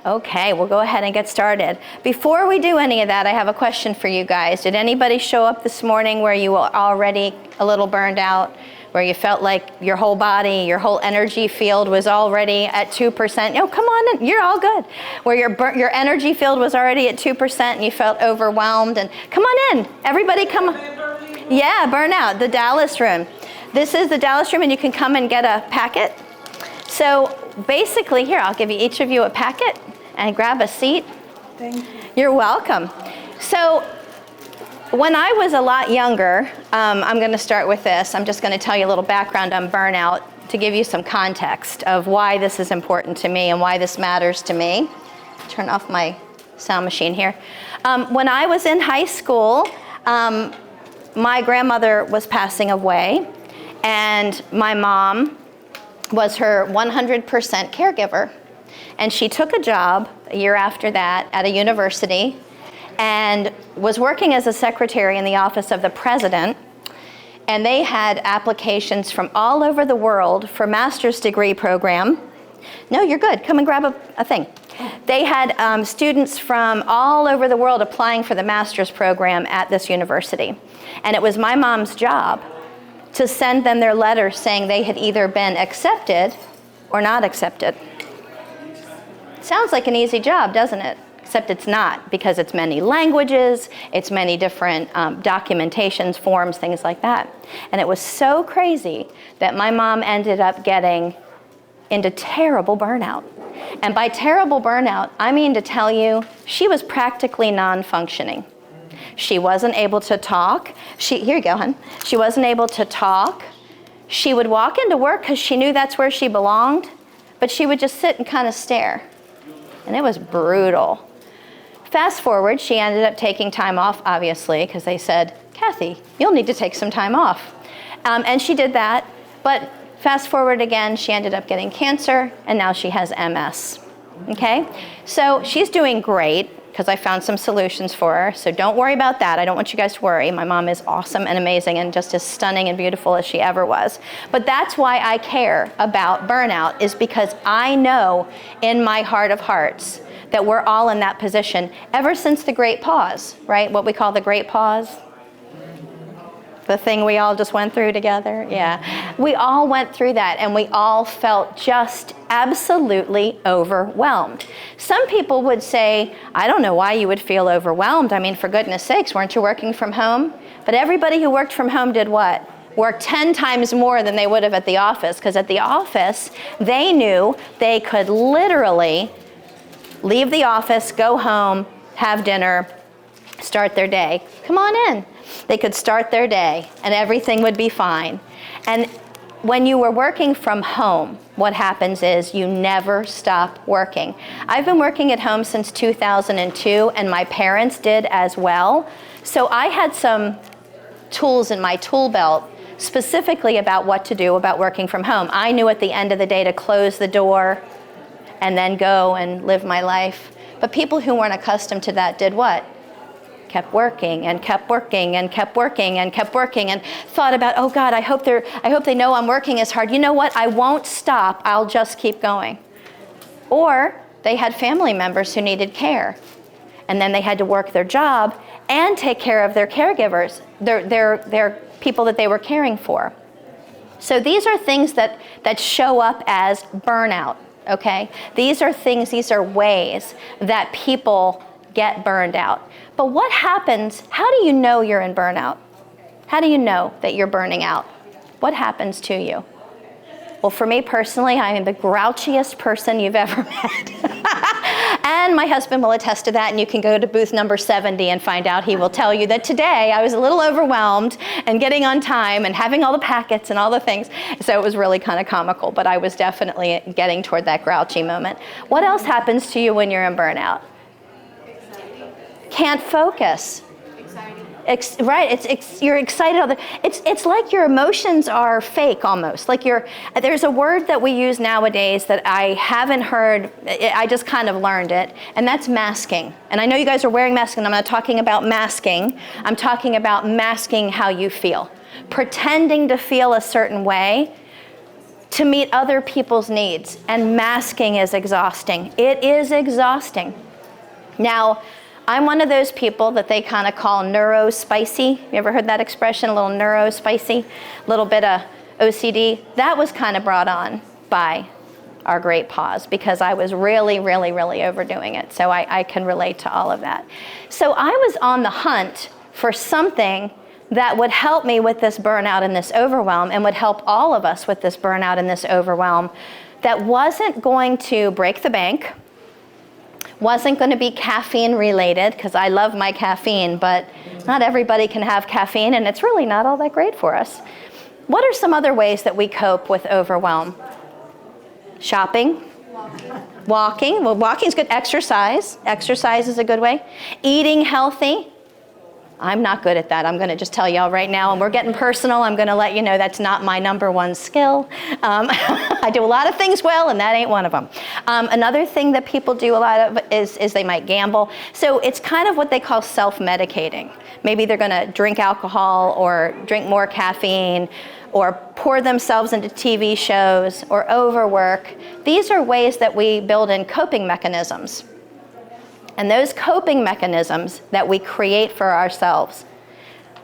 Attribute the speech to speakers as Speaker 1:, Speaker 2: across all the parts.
Speaker 1: Okay, we'll go ahead and get started. Before we do any of that, I have a question for you guys. Did anybody show up this morning where you were already a little burned out, where you felt like your whole body, your whole energy field was already at 2%? No, come on in, you're all good. Where your energy field was already at 2% and you felt overwhelmed, and come on in, everybody come. Yeah, Burnout, the Dallas room. This is the Dallas room, and you can come and get a packet. So basically, here, I'll give each of you a packet and grab a seat.
Speaker 2: Thank you.
Speaker 1: You're welcome. So when I was a lot younger, I'm going to start with this. I'm just going to tell you a little background on burnout to give you some context of why this is important to me and why this matters to me. Turn off my sound machine here. When I was in high school, my grandmother was passing away, and my mom was her 100% caregiver. And she took a job a year after that at a university and was working as a secretary in the office of the president. And they had applications from all over the world for master's degree program. No, you're good. Come and grab a thing. They had students from all over the world applying for the master's program at this university. And it was my mom's job to send them their letters saying they had either been accepted or not accepted. Sounds like an easy job, doesn't it? Except it's not, because it's many languages, it's many different documentations, forms, things like that. And it was so crazy that my mom ended up getting into terrible burnout. And by terrible burnout, I mean to tell you, she was practically non-functioning. She wasn't able to talk. Here you go, hon. She wasn't able to talk. She would walk into work because she knew that's where she belonged, but she would just sit and kind of stare. And it was brutal. Fast forward, she ended up taking time off, obviously, because they said, Kathy, you'll need to take some time off. And she did that, but fast forward again, she ended up getting cancer, and now she has MS, okay? So she's doing great, because I found some solutions for her, so don't worry about that. I don't want you guys to worry. My mom is awesome and amazing and just as stunning and beautiful as she ever was. But that's why I care about burnout, is because I know in my heart of hearts that we're all in that position ever since the Great Pause, right? What we call the Great Pause. The thing we all just went through together, yeah. We all went through that, and we all felt just absolutely overwhelmed. Some people would say, I don't know why you would feel overwhelmed. I mean, for goodness sakes, weren't you working from home? But everybody who worked from home did what? Worked 10 times more than they would have at the office, because at the office, they knew they could literally leave the office, go home, have dinner, start their day. Come on in. They could start their day and everything would be fine. And when you were working from home, what happens is you never stop working. I've been working at home since 2002, and my parents did as well. So I had some tools in my tool belt specifically about what to do about working from home. I knew at the end of the day to close the door and then go and live my life. But people who weren't accustomed to that did what? Kept working and kept working and kept working and kept working, and thought about, oh God, I hope they know I'm working as hard. You know what? I won't stop. I'll just keep going. Or they had family members who needed care, and then they had to work their job and take care of their caregivers, their people that they were caring for. So these are things that show up as burnout, okay? These are things, these are ways that people get burned out. But what happens, how do you know you're in burnout? How do you know that you're burning out? What happens to you? Well, for me personally, I am the grouchiest person you've ever met. And my husband will attest to that, and you can go to booth number 70 and find out. He will tell you that today I was a little overwhelmed and getting on time and having all the packets and all the things. So it was really kind of comical, but I was definitely getting toward that grouchy moment. What else happens to you when you're in burnout? Can't focus. Right, you're excited. It's like your emotions are fake almost. Like there's a word that we use nowadays that I haven't heard, I just kind of learned it, and that's masking. And I know you guys are wearing masks, and I'm not talking about masking. I'm talking about masking how you feel. Pretending to feel a certain way to meet other people's needs. And masking is exhausting. It is exhausting. Now, I'm one of those people that they kind of call neuro-spicy. You ever heard that expression, a little neuro-spicy? A little bit of OCD. That was kind of brought on by our great pause because I was really, really, really overdoing it. So I can relate to all of that. So I was on the hunt for something that would help me with this burnout and this overwhelm, and would help all of us with this burnout and this overwhelm, that wasn't going to break the bank, wasn't going to be caffeine related, because I love my caffeine, but not everybody can have caffeine, and it's really not all that great for us. What are some other ways that we cope with overwhelm? Shopping. Walking. Well, walking is good. Exercise. Exercise is a good way. Eating healthy. I'm not good at that. I'm going to just tell y'all right now, and we're getting personal. I'm going to let you know that's not my number one skill. I do a lot of things well, and that ain't one of them. Another thing that people do a lot of is they might gamble. So it's kind of what they call self-medicating. Maybe they're going to drink alcohol or drink more caffeine or pour themselves into TV shows or overwork. These are ways that we build in coping mechanisms. And those coping mechanisms that we create for ourselves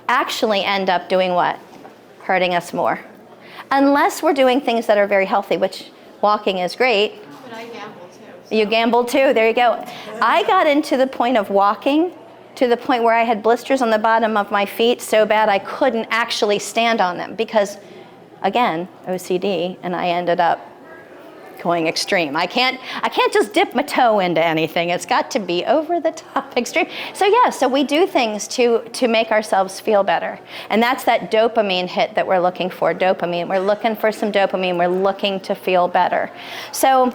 Speaker 1: actually end up doing what? Hurting us more. Unless we're doing things that are very healthy, which walking is great.
Speaker 2: But I gamble too. So.
Speaker 1: You gamble too, there you go. I got into the point of walking to the point where I had blisters on the bottom of my feet so bad I couldn't actually stand on them because, again, OCD, and I ended up going extreme. I can't just dip my toe into anything. It's got to be over the top extreme. So yeah, so we do things to make ourselves feel better. And that's that dopamine hit that we're looking for, dopamine. We're looking for some dopamine. We're looking to feel better. So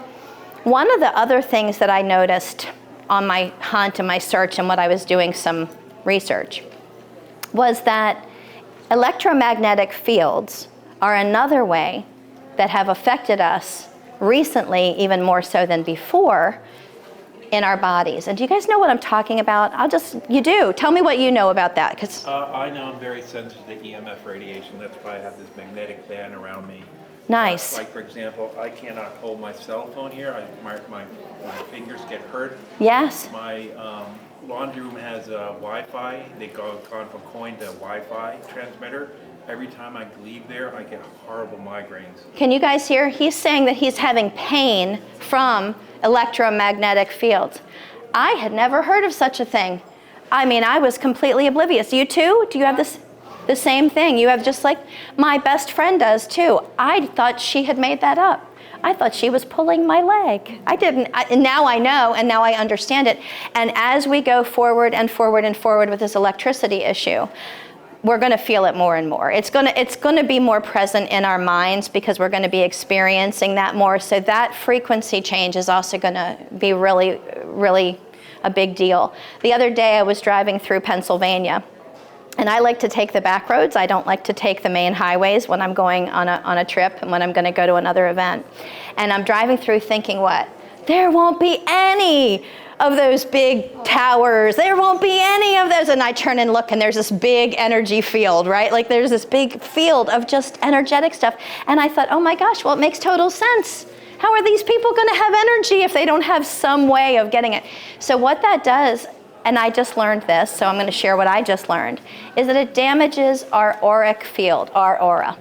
Speaker 1: one of the other things that I noticed on my hunt and my search and what I was doing some research was that electromagnetic fields are another way that have affected us recently, even more so than before, in our bodies. And do you guys know what I'm talking about? You do. Tell me what you know about that.
Speaker 3: I know I'm very sensitive to EMF radiation. That's why I have this magnetic band around me.
Speaker 1: Nice.
Speaker 3: Like, for example, I cannot hold my cell phone here. My fingers get hurt.
Speaker 1: Yes.
Speaker 3: My laundry room has Wi-Fi. They gone from coin to Wi-Fi transmitter. Every time I leave there, I get horrible migraines.
Speaker 1: Can you guys hear? He's saying that he's having pain from electromagnetic fields. I had never heard of such a thing. I mean, I was completely oblivious. You too? Do you have the same thing? You have just like my best friend does too. I thought she had made that up. I thought she was pulling my leg. I didn't. Now I know, and now I understand it. And as we go forward and forward and forward with this electricity issue, we're going to feel it more and more. It's going to be more present in our minds because we're going to be experiencing that more. So that frequency change is also going to be really, really a big deal. The other day I was driving through Pennsylvania, and I like to take the back roads. I don't like to take the main highways when I'm going on a trip and when I'm going to go to another event. And I'm driving through thinking, what? There won't be any of those big towers. There won't be any of those. And I turn and look, and there's this big energy field, right? Like there's this big field of just energetic stuff. And I thought, oh my gosh, well, it makes total sense. How are these people going to have energy if they don't have some way of getting it? So what that does, and I just learned this, so I'm going to share what I just learned, is that it damages our auric field, our aura.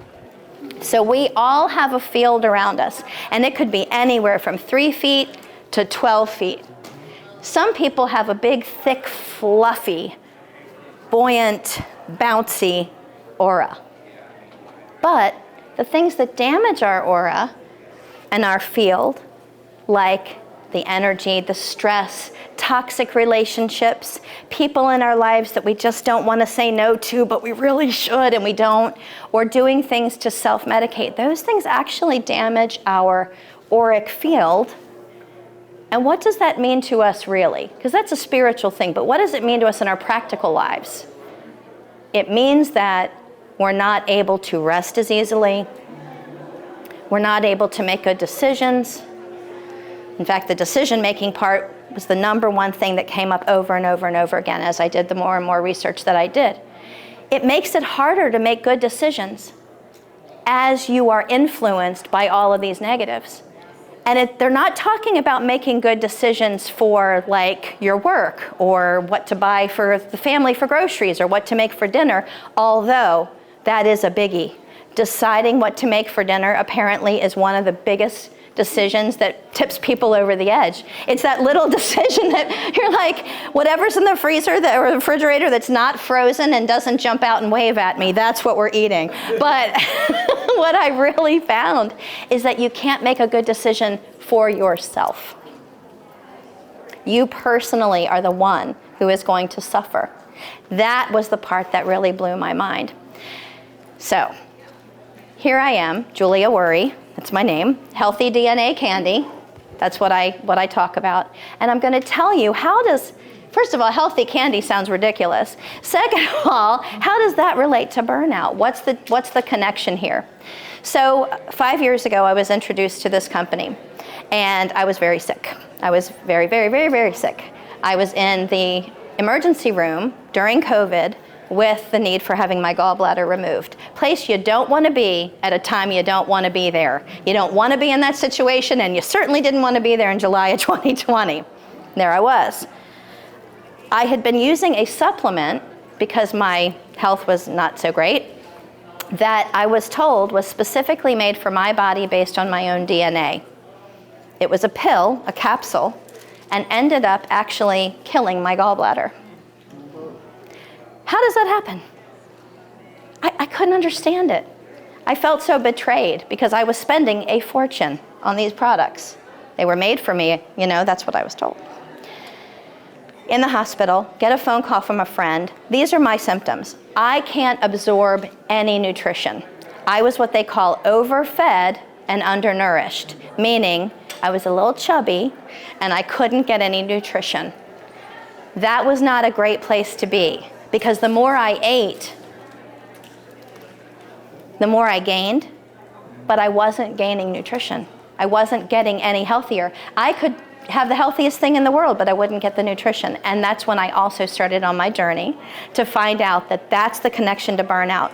Speaker 1: So we all have a field around us, and it could be anywhere from 3 feet to 12 feet. Some people have a big, thick, fluffy, buoyant, bouncy aura. But the things that damage our aura and our field, like the energy, the stress, toxic relationships, people in our lives that we just don't want to say no to, but we really should and we don't, or doing things to self-medicate, those things actually damage our auric field. And what does that mean to us really? Because that's a spiritual thing, but what does it mean to us in our practical lives? It means that we're not able to rest as easily. We're not able to make good decisions. In fact, the decision-making part was the number one thing that came up over and over and over again as I did the more and more research that I did. It makes it harder to make good decisions. as you are influenced by all of these negatives. And they're not talking about making good decisions for like your work or what to buy for the family for groceries or what to make for dinner, although that is a biggie. Deciding what to make for dinner apparently is one of the biggest decisions that tips people over the edge. It's that little decision that you're like, whatever's in the freezer or the refrigerator that's not frozen and doesn't jump out and wave at me, that's what we're eating. But what I really found is that you can't make a good decision for yourself. You personally are the one who is going to suffer. That was the part that really blew my mind. So here I am, Julia Werre. That's my name, Healthy DNA Candy. That's what I talk about. And I'm gonna tell you first of all, healthy candy sounds ridiculous. Second of all, how does that relate to burnout? What's the connection here? So 5 years ago, I was introduced to this company and I was very sick. I was very, very, very, very sick. I was in the emergency room during COVID with the need for having my gallbladder removed. Place you don't want to be at a time you don't want to be there. You don't want to be in that situation, and you certainly didn't want to be there in July of 2020. There I was. I had been using a supplement because my health was not so great that I was told was specifically made for my body based on my own DNA. It was a pill, a capsule, and ended up actually killing my gallbladder. How does that happen? I couldn't understand it. I felt so betrayed because I was spending a fortune on these products. They were made for me, that's what I was told. In the hospital, get a phone call from a friend. These are my symptoms. I can't absorb any nutrition. I was what they call overfed and undernourished, meaning I was a little chubby and I couldn't get any nutrition. That was not a great place to be. Because the more I ate, the more I gained, but I wasn't gaining nutrition. I wasn't getting any healthier. I could have the healthiest thing in the world, but I wouldn't get the nutrition. And that's when I also started on my journey to find out that that's the connection to burnout.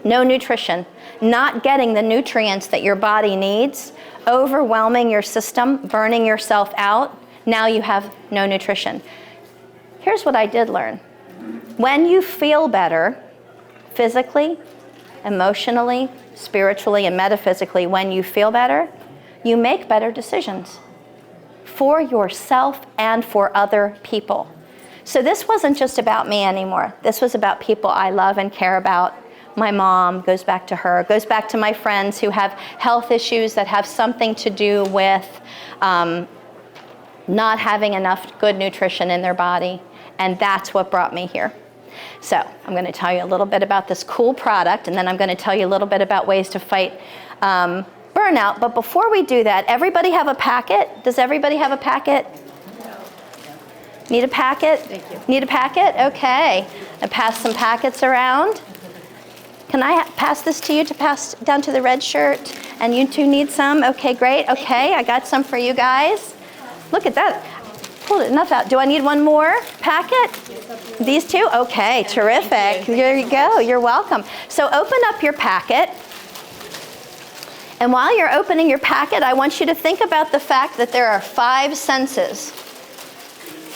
Speaker 1: No nutrition, not getting the nutrients that your body needs, overwhelming your system, burning yourself out. Now you have no nutrition. Here's what I did learn. When you feel better, physically, emotionally, spiritually, and metaphysically, when you feel better, you make better decisions for yourself and for other people. So this wasn't just about me anymore. This was about people I love and care about. My mom, goes back to her, goes back to my friends who have health issues that have something to do with not having enough good nutrition in their body. And that's what brought me here. So I'm going to tell you a little bit about this cool product, and then I'm going to tell you a little bit about ways to fight burnout. But before we do that, everybody have a packet? Does everybody have a packet? Need a packet?
Speaker 2: Thank you.
Speaker 1: Need a packet? Okay. I pass some packets around. Can I pass this to you to pass down to the red shirt? And you two need some? Okay, great. Okay, I got some for you guys. Look at that. Pulled enough out. Do I need one more packet? These two? Okay, terrific. Here you go. You're welcome. So open up your packet. And while you're opening your packet, I want you to think about the fact that there are 5 senses.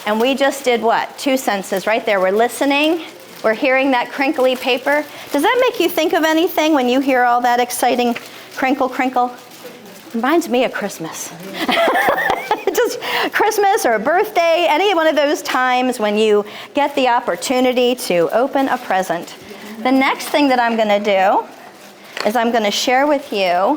Speaker 1: And we just did what? 2 senses right there. We're listening. We're hearing that crinkly paper. Does that make you think of anything when you hear all that exciting crinkle, crinkle? Reminds me of Christmas. Just Christmas or a birthday, any one of those times when you get the opportunity to open a present. The next thing that I'm going to do is I'm going to share with you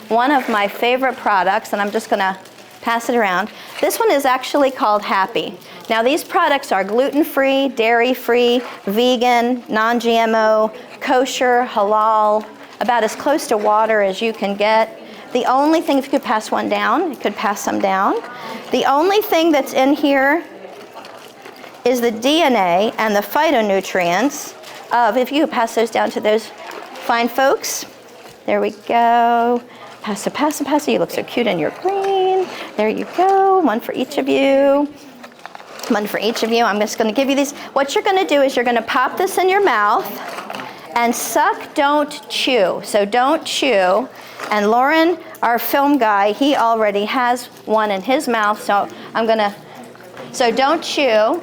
Speaker 1: one of my favorite products, and I'm just going to pass it around. This one is actually called Happy. Now these products are gluten-free, dairy-free, vegan, non-GMO, kosher, halal, about as close to water as you can get. The only thing, if you could pass one down, you could pass some down. The only thing that's in here is the DNA and the phytonutrients of, if you could pass those down to those fine folks. There we go. Pass it, pass it, pass it. You look so cute in your green. There you go. One for each of you. One for each of you. I'm just going to give you these. What you're going to do is you're going to pop this in your mouth, And suck, don't chew. So don't chew. And Lauren, our film guy, he already has one in his mouth, so so don't chew.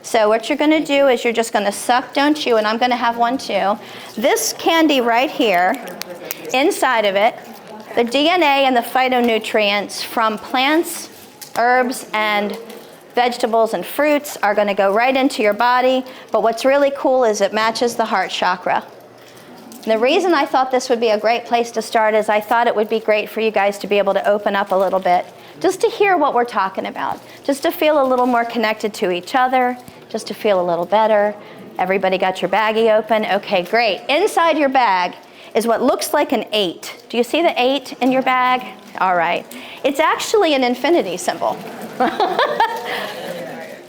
Speaker 1: So what you're gonna do is you're just gonna suck, don't chew, and I'm gonna have one too. This candy right here, inside of it, the DNA and the phytonutrients from plants, herbs, and vegetables and fruits are going to go right into your body. But what's really cool is it matches the heart chakra. And the reason I thought this would be a great place to start is I thought it would be great for you guys to be able to open up a little bit, just to hear what we're talking about, just to feel a little more connected to each other, just to feel a little better. Everybody got your baggie open? Okay, great. Inside your bag is what looks like an 8. Do you see the 8 in your bag? All right. It's actually an infinity symbol.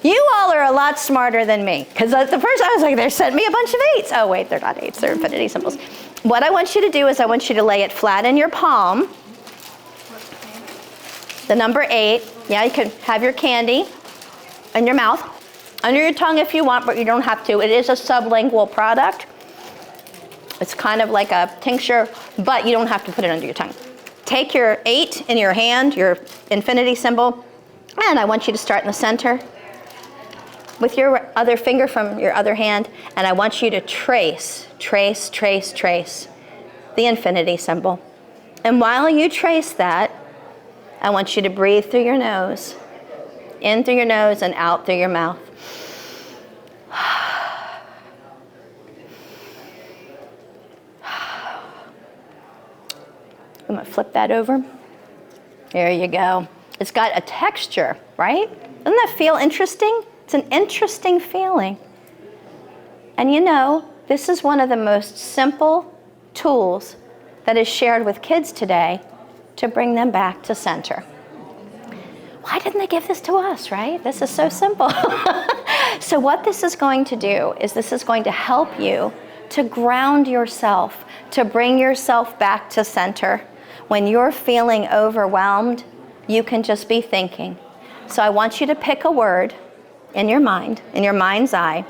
Speaker 1: You all are a lot smarter than me, because at the first I was like, they sent me a bunch of 8s. Oh wait, they're not 8s, they're infinity symbols. What I want you to do is I want you to lay it flat in your palm. The number 8. Yeah, you can have your candy in your mouth, under your tongue if you want, but you don't have to. It is a sublingual product. It's kind of like a tincture, but you don't have to put it under your tongue. Take your 8 in your hand, your infinity symbol, and I want you to start in the center with your other finger from your other hand, and I want you to trace the infinity symbol. And while you trace that, I want you to breathe through your nose, in through your nose and out through your mouth. I'm gonna flip that over. There you go. It's got a texture, right? Doesn't that feel interesting? It's an interesting feeling. And you know, this is one of the most simple tools that is shared with kids today to bring them back to center. Why didn't they give this to us, right? This is so simple. So what this is going to do is this is going to help you to ground yourself, to bring yourself back to center. When you're feeling overwhelmed, you can just be thinking. So I want you to pick a word in your mind, in your mind's eye,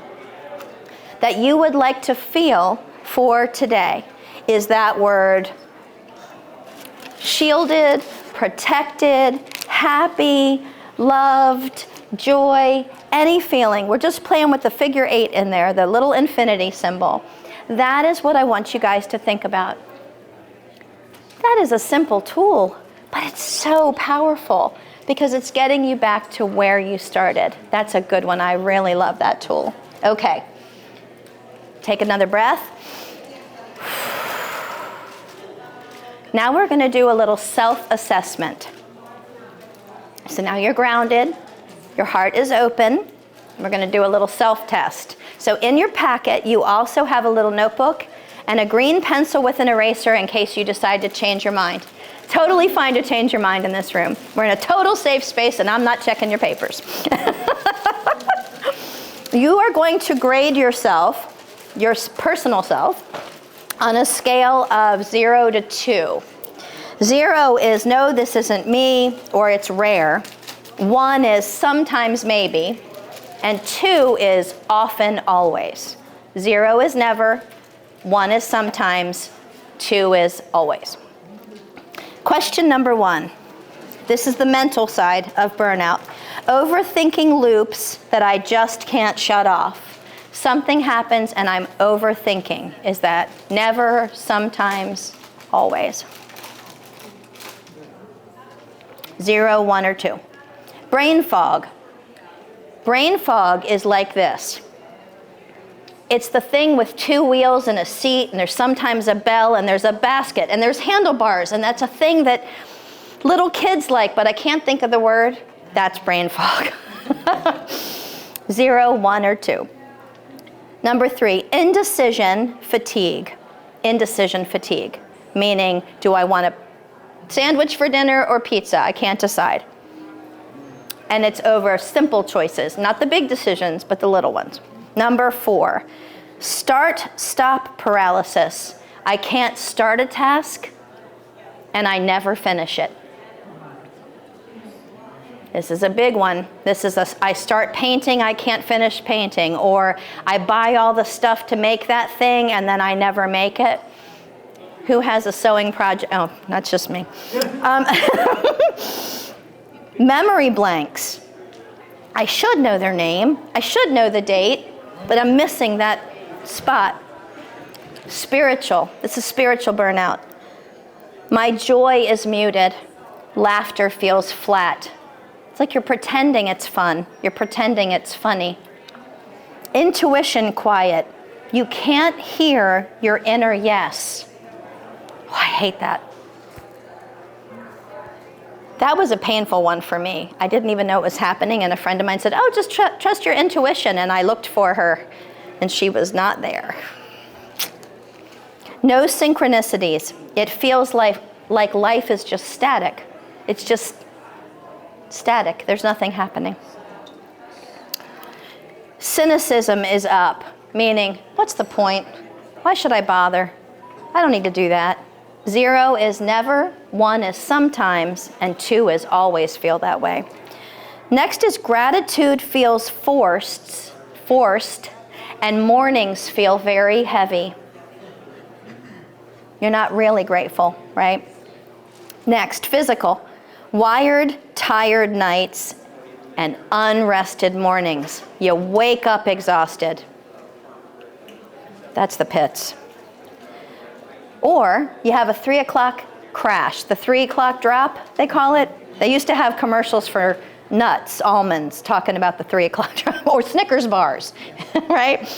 Speaker 1: that you would like to feel for today. Is that word shielded, protected, happy, loved, joy, any feeling? We're just playing with the figure 8 in there, the little infinity symbol. That is what I want you guys to think about. That is a simple tool, but it's so powerful because it's getting you back to where you started. That's a good one. I really love that tool. Okay. Take another breath. Now we're going to do a little self-assessment. So now you're grounded. Your heart is open. We're going to do a little self-test. So in your packet, you also have a little notebook and a green pencil with an eraser in case you decide to change your mind. Totally fine to change your mind in this room. We're in a total safe space and I'm not checking your papers. You are going to grade yourself, your personal self, on a scale of 0 to 2. 0 is no, this isn't me, or it's rare. 1 is sometimes, maybe. And 2 is often, always. 0 is never. 1 is sometimes. 2 is always. Question number 1. This is the mental side of burnout. Overthinking loops that I just can't shut off. Something happens and I'm overthinking. Is that never, sometimes, always? 0, 1, or 2. Brain fog. Brain fog is like this. It's the thing with 2 wheels and a seat, and there's sometimes a bell, and there's a basket, and there's handlebars, and that's a thing that little kids like, but I can't think of the word. That's brain fog. 0, 1, or 2. Number 3, indecision fatigue. Indecision fatigue, meaning, do I want a sandwich for dinner or pizza? I can't decide. And it's over simple choices, not the big decisions, but the little ones. Number 4, start-stop paralysis. I can't start a task, and I never finish it. This is a big one. I start painting, I can't finish painting, or I buy all the stuff to make that thing and then I never make it. Who has a sewing project? Oh, that's just me. Memory blanks. I should know their name. I should know the date, but I'm missing that spot. Spiritual. This is spiritual burnout. My joy is muted. Laughter feels flat. It's like you're pretending it's fun. You're pretending it's funny. Intuition quiet. You can't hear your inner yes. Oh, I hate that. That was a painful one for me. I didn't even know it was happening, and a friend of mine said, oh, just trust your intuition, and I looked for her, and she was not there. No synchronicities. It feels like life is just static. It's just static. There's nothing happening. Cynicism is up, meaning, what's the point? Why should I bother? I don't need to do that. 0 is never, 1 is sometimes, and 2 is always feel that way. Next is gratitude feels forced, and mornings feel very heavy. You're not really grateful, right? Next, physical. Wired, tired nights, and unrested mornings. You wake up exhausted. That's the pits. Or you have a 3 o'clock crash, the 3 o'clock drop, they call it. They used to have commercials for nuts, almonds, talking about the 3 o'clock drop, or Snickers bars, right?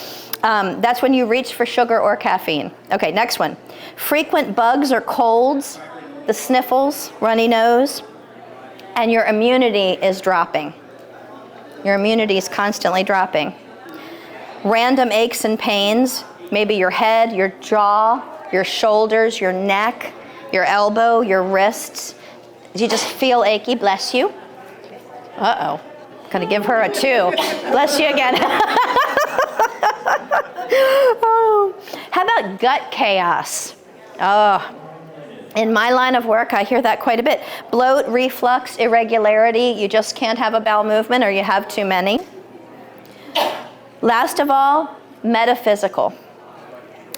Speaker 1: That's when you reach for sugar or caffeine. Okay, next one. Frequent bugs or colds, the sniffles, runny nose, and your immunity is dropping. Your immunity is constantly dropping. Random aches and pains, maybe your head, your jaw, your shoulders, your neck, your elbow, your wrists. You just feel achy, bless you. Uh-oh, gonna give her a 2. Bless you again. Oh. How about gut chaos? Oh, in my line of work, I hear that quite a bit. Bloat, reflux, irregularity, you just can't have a bowel movement or you have too many. Last of all, metaphysical.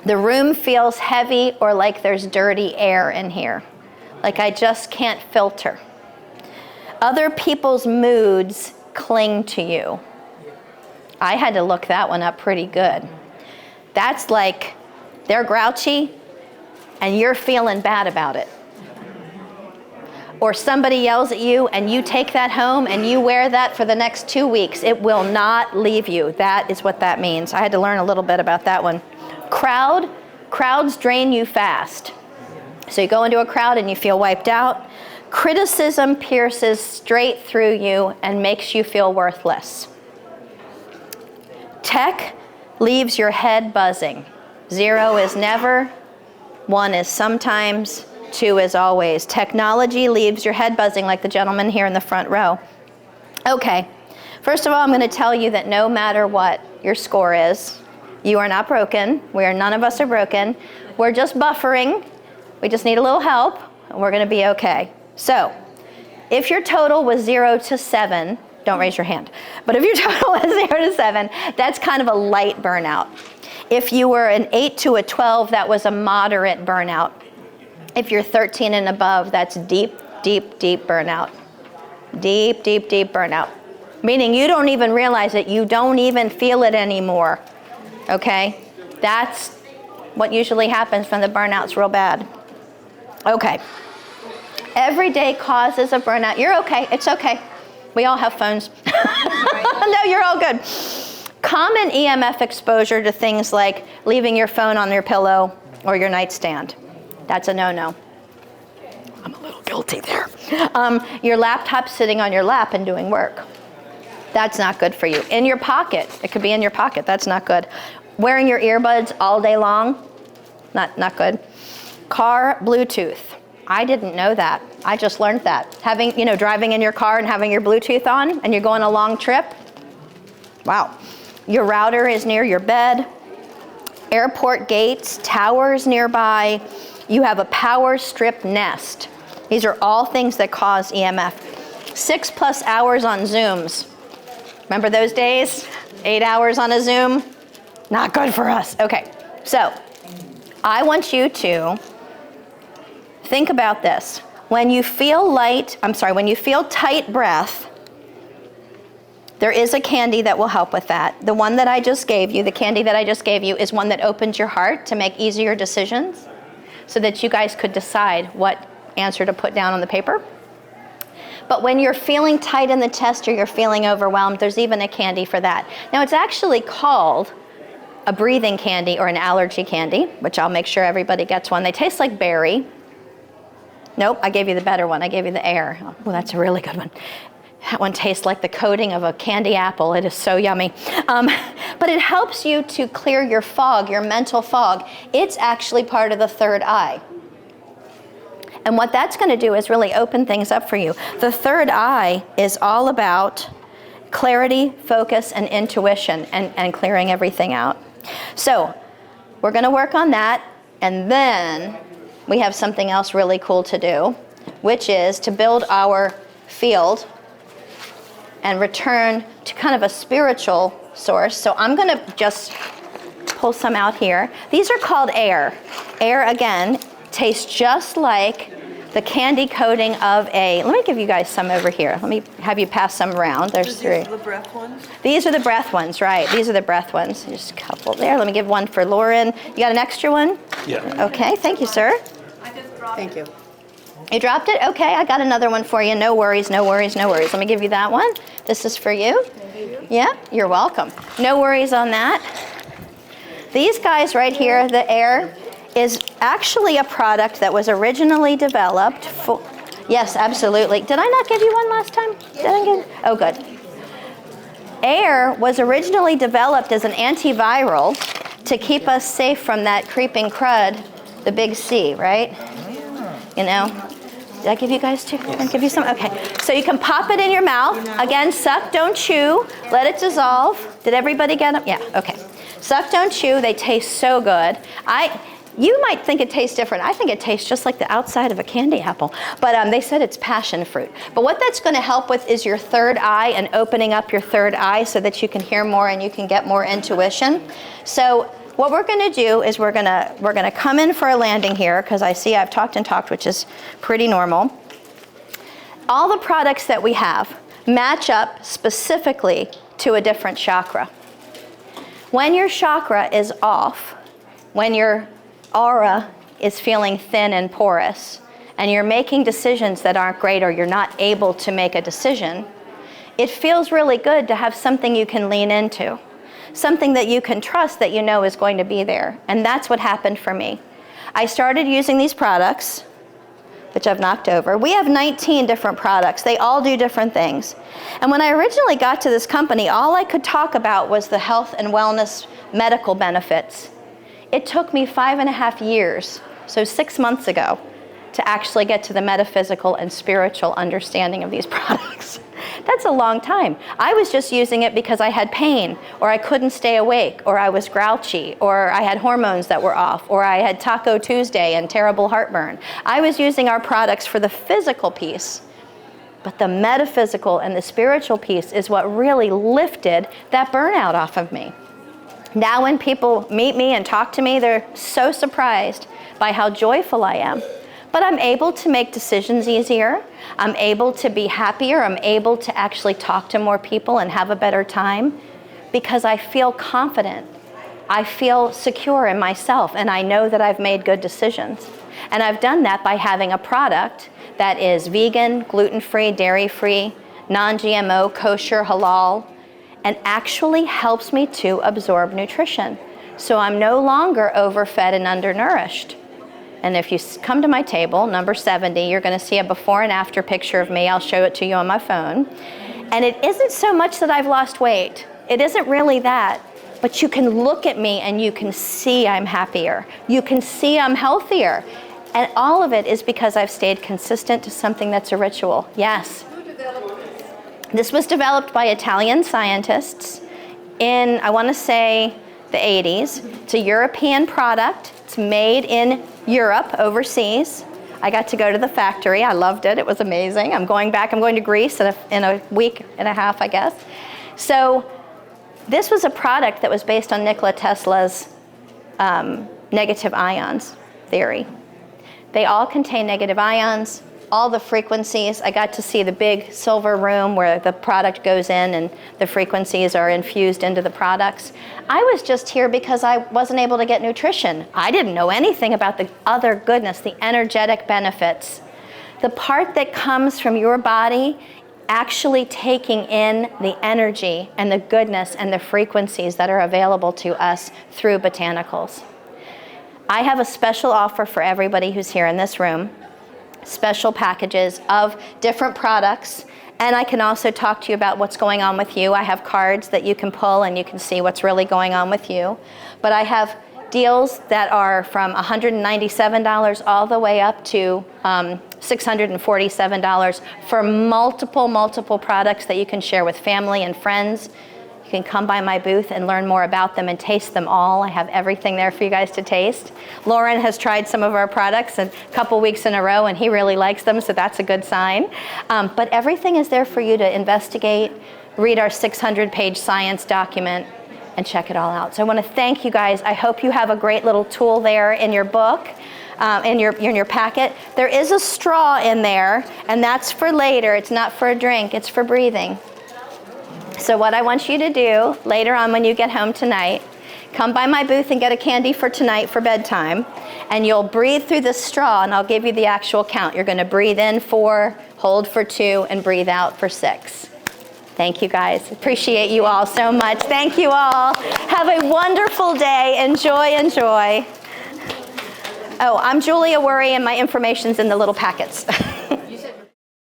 Speaker 1: The room feels heavy or like there's dirty air in here. Like I just can't filter. Other people's moods cling to you. I had to look that one up pretty good. That's like they're grouchy and you're feeling bad about it. Or somebody yells at you and you take that home and you wear that for the next 2 weeks. It will not leave you. That is what that means. I had to learn a little bit about that one. Crowds drain you fast. So you go into a crowd and you feel wiped out. Criticism pierces straight through you and makes you feel worthless. Tech leaves your head buzzing. 0 is never, 1 is sometimes, 2 is always. Technology leaves your head buzzing like the gentleman here in the front row. Okay, first of all, I'm going to tell you that no matter what your score is, you are not broken. None of us are broken. We're just buffering. We just need a little help, and we're going to be okay. So, if your total was 0 to 7, don't raise your hand, but if your total was 0 to 7, that's kind of a light burnout. If you were an 8 to a 12, that was a moderate burnout. If you're 13 and above, that's deep, deep, deep burnout. Deep, deep, deep burnout. Meaning you don't even realize it. You don't even feel it anymore. Okay? That's what usually happens when the burnout's real bad. Okay. Everyday causes of burnout. You're okay. It's okay. We all have phones. No, you're all good. Common EMF exposure to things like leaving your phone on your pillow or your nightstand. That's a no-no. I'm a little guilty there. Your laptop sitting on your lap and doing work. That's not good for you. In your pocket. It could be in your pocket. That's not good. Wearing your earbuds all day long. Not good. Car Bluetooth. I didn't know that. I just learned that. Driving in your car and having your Bluetooth on and you're going a long trip. Wow. Your router is near your bed. Airport gates, towers nearby. You have a power strip nest. These are all things that cause EMF. 6+ hours on Zooms. Remember those days? 8 hours on a Zoom? Not good for us. Okay, so I want you to think about this. When you feel when you feel tight breath, there is a candy that will help with that. The one that I just gave you, the candy that I just gave you, is one that opens your heart to make easier decisions so that you guys could decide what answer to put down on the paper. But when you're feeling tight in the chest or you're feeling overwhelmed, there's even a candy for that. Now, it's actually called a breathing candy or an allergy candy, which I'll make sure everybody gets one. They taste like berry. Nope, I gave you the better one. I gave you the air. Oh, that's a really good one. That one tastes like the coating of a candy apple. It is so yummy. But it helps you to clear your fog, your mental fog. It's actually part of the third eye. And what that's going to do is really open things up for you. The third eye is all about clarity, focus, and intuition, and clearing everything out. So we're going to work on that, and then we have something else really cool to do, which is to build our field and return to kind of a spiritual source. So I'm going to just pull some out here. These are called air. Air, again, tastes just like the candy coating of a, let me give you guys some over here. Let me have you pass some around. There's three.
Speaker 2: These are the breath ones?
Speaker 1: These are the breath ones, right. These are the breath ones. Just a couple there. Let me give one for Lauren. You got an extra one?
Speaker 3: Yeah.
Speaker 1: Okay, thank you, sir.
Speaker 2: Thank you.
Speaker 1: You dropped it? Okay, I got another one for you. No worries, no worries, no worries. Let me give you that one. This is for you.
Speaker 2: Thank you.
Speaker 1: Yeah, you're welcome. No worries on that. These guys right here, the air, is actually a product that was originally developed for, yes, absolutely. Did I not give you one last time? Did I give? Oh, good. Air was originally developed as an antiviral to keep us safe from that creeping crud, the big C, right? You know? Did I give you guys two? Did I give you some? Okay. So you can pop it in your mouth. Again, suck, don't chew. Let it dissolve. Did everybody get them? Yeah, okay. Suck, don't chew. They taste so good. You might think it tastes different. I think it tastes just like the outside of a candy apple. But they said it's passion fruit. But what that's going to help with is your third eye and opening up your third eye so that you can hear more and you can get more intuition. So what we're going to do is we're going to come in for a landing here, because I see I've talked and talked, which is pretty normal. All the products that we have match up specifically to a different chakra. When your chakra is off, when your aura is feeling thin and porous, and you're making decisions that aren't great, or you're not able to make a decision, it feels really good to have something you can lean into, something that you can trust that you know is going to be there. And that's what happened for me. I started using these products, which I've knocked over. We have 19 different products. They all do different things. And when I originally got to this company, all I could talk about was the health and wellness medical benefits. It took me 5.5 years, so 6 months ago, to actually get to the metaphysical and spiritual understanding of these products. That's a long time. I was just using it because I had pain, or I couldn't stay awake, or I was grouchy, or I had hormones that were off, or I had Taco Tuesday and terrible heartburn. I was using our products for the physical piece, but the metaphysical and the spiritual piece is what really lifted that burnout off of me. Now when people meet me and talk to me, they're so surprised by how joyful I am. But I'm able to make decisions easier. I'm able to be happier. I'm able to actually talk to more people and have a better time because I feel confident. I feel secure in myself, and I know that I've made good decisions. And I've done that by having a product that is vegan, gluten-free, dairy-free, non-GMO, kosher, halal, and actually helps me to absorb nutrition. So I'm no longer overfed and undernourished. And if you come to my table, number 70, you're going to see a before and after picture of me. I'll show it to you on my phone. And it isn't so much that I've lost weight. It isn't really that. But you can look at me and you can see I'm happier. You can see I'm healthier. And all of it is because I've stayed consistent to something that's a ritual. Yes.
Speaker 2: Who developed this?
Speaker 1: This was developed by Italian scientists in, I want to say, the 80s. It's a European product. It's made in Europe, overseas. I got to go to the factory. I loved it. It was amazing. I'm going back. I'm going to Greece in a week and a half, I guess. So this was a product that was based on Nikola Tesla's negative ions theory. They all contain negative ions, all the frequencies. I got to see the big silver room where the product goes in and the frequencies are infused into the products. I was just here because I wasn't able to get nutrition. I didn't know anything about the other goodness, the energetic benefits. The part that comes from your body actually taking in the energy and the goodness and the frequencies that are available to us through botanicals. I have a special offer for everybody who's here in this room, special packages of different products, and I can also talk to you about what's going on with you. I have cards that you can pull and you can see what's really going on with you. But I have deals that are from $197 all the way up to $647 for multiple products that you can share with family and friends. You can come by my booth and learn more about them and taste them all. I have everything there for you guys to taste. Lauren has tried some of our products a couple weeks in a row, and he really likes them, so that's a good sign. But everything is there for you to investigate, read our 600-page science document, and check it all out. So I want to thank you guys. I hope you have a great little tool there in your book, in your packet. There is a straw in there, and that's for later. It's not for a drink. It's for breathing. So what I want you to do later on when you get home tonight, come by my booth and get a candy for tonight for bedtime, and you'll breathe through the straw, and I'll give you the actual count. You're going to breathe in 4, hold for 2, and breathe out for 6. Thank you guys. Appreciate you all so much. Thank you all. Have a wonderful day. Enjoy. Oh, I'm Julia Werre, and my information's in the little packets.